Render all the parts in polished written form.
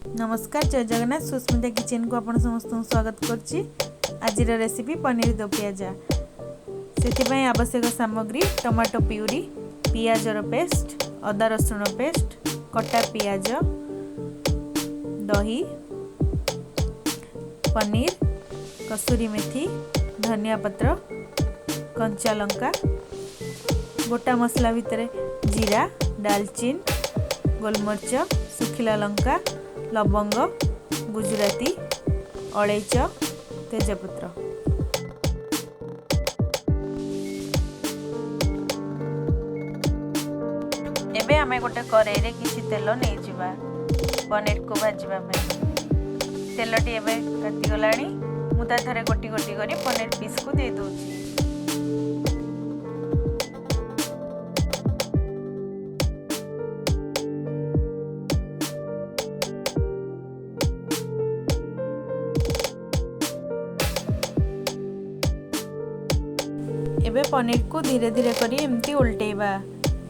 नमस्कार जय जगन्नाथ सुस्मिता किचन को आपण समस्त स्वागत करछि। आज रेसिपी पनीर दो पियाजा से आवश्यक सामग्री टमाटो प्यूरी पियाजर पेस्ट अदा रसुण पेस्ट कटा पियाज दही पनीर कसुरी मेथी धनिया पत्र कंचा लंका गोटा मसला भितर जीरा डालचीन गोलमरीच सुखिला लंका लवंग गुजराती अलैच तेजपत्र एबे आमे गोटे कड़ाई रे किछि तेल नै जिबा पनीर को भाजबा पई तेलटी एबे ताती गलानी मु ता थरे गोटी गोटी करी पनीर पीस को दे दोछि। एबे पनीर को धीरे धीरे करी एमती उल्टेबा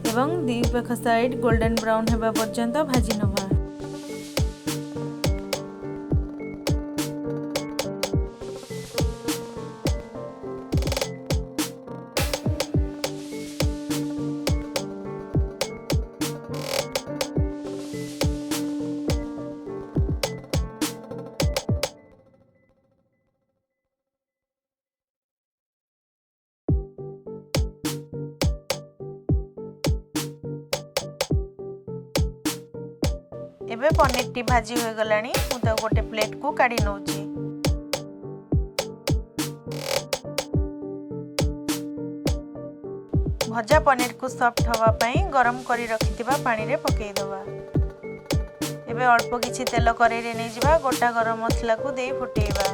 एवं दी पाख साइड गोल्डन ब्राउन हेबा पर्यंत भाजी नबा। एबे पनीर टी भाजी हो गलानी मु तो गोटे प्लेट को काढी नउची। भजा पनीर को सॉफ्ट हवा पई गरम करी रखिथिबा पानी रे पकेई दबा। एबे अल्प किछि तेल करेई रे नै जिबा गोटा गरम मसला को देई फुटेइबा।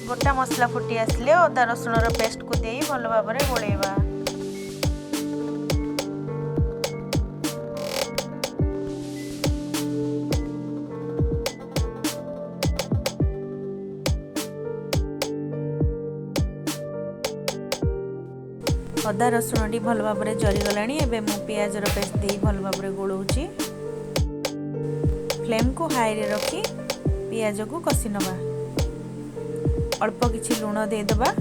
गोटा मसला फुटी आसले अदा रसुण पेस्ट को देई भल भाव में गोलेबा। अदा रसुण टी भल भाव में जरी गलानी एबे मु पियाजर पेस्ट देई भल भाव में गोलौची। फ्लेम को हाई रे रखी पियाज को कसी नबा। अल्प किछि लूण दे दबा।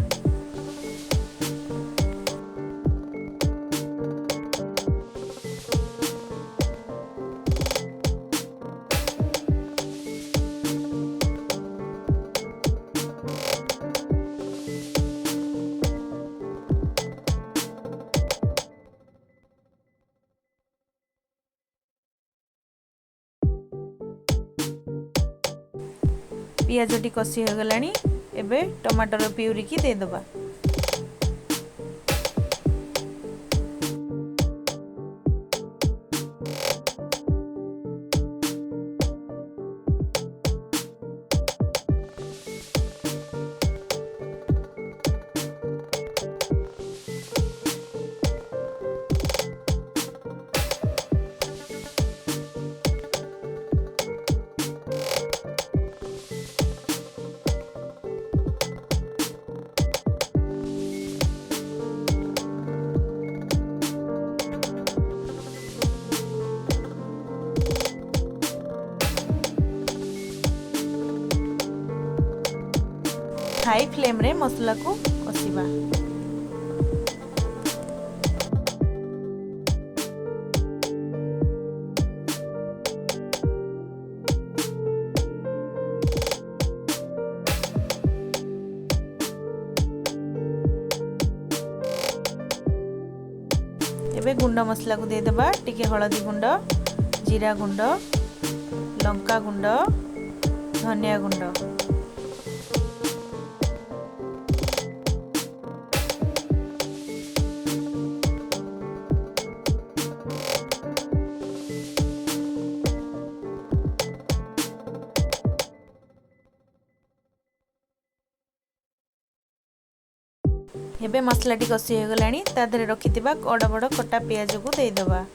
पियाजटी कसी हो गलानी एबे टमाटर प्यूरी की दे दबा। हाई फ्लेम रे मसला को कसिबा। एबे गुंड मसला को दे देबा। टिके हळदी गुंड जीरा गुंड लंका गुंड धनिया गुंड एबे मसलाटी कसी हो गलानी ता धरे रखिथिबा बड़ बड़ कटा पियाज को दे दबा।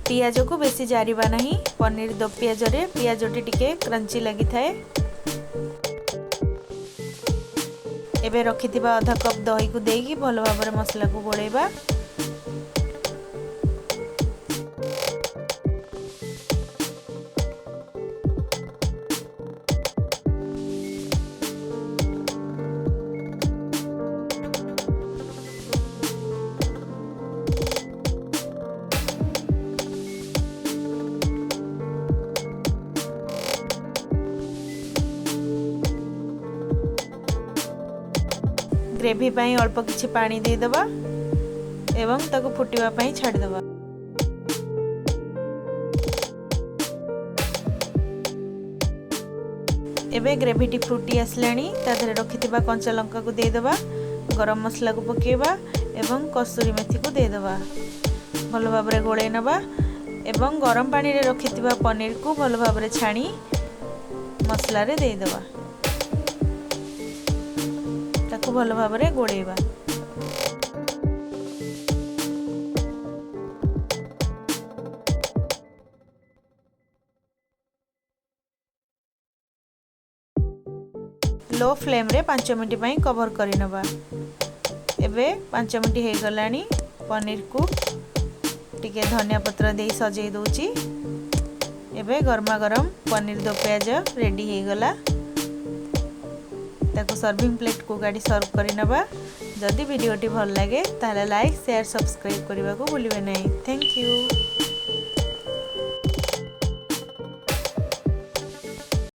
पियाज को बेसी जारिबा नहीं। पनीर दो पियाज रे पियाजटी टिके क्रंची लगी थाए। एबे रखिथिबा आधा कप दही को देकी भल भाबरे मसला को गोळेबा। ग्रेवी पाई अल्प किछि पानी दे दबा एवं ताको फुटिबा पाई छाड़ दबा। एबे ग्रेवीटी फुटी आसलानी ताधरे रखिथिबा कंचा लंका को दे दबा। गरम मसला को पकेबा एवं कसूरी मेथी को दे दबा। भल भाबरे गोळे नबा एवं गरम पानी रे रखिथिबा पनीर को भल भाबरे छाणी मसला रे दे दबा। ताको भल भाबरे गोळेबा। लो फ्लेम रे 5 मिनट पई कवर करि नबा। एबे 5 मिनट हे गलानी। पनीर को टिके धनिया पत्र दे सजै दोची। एबे गरमा गरम पनीर दो प्याज रेडी हे गला। ताको सर्विंग प्लेट को गाड़ी सर्व करि नबा। जदि वीडियोटी भल लागे ताले लाइक शेयर सब्सक्राइब करबा को भूलिबे नहीं। Thank you.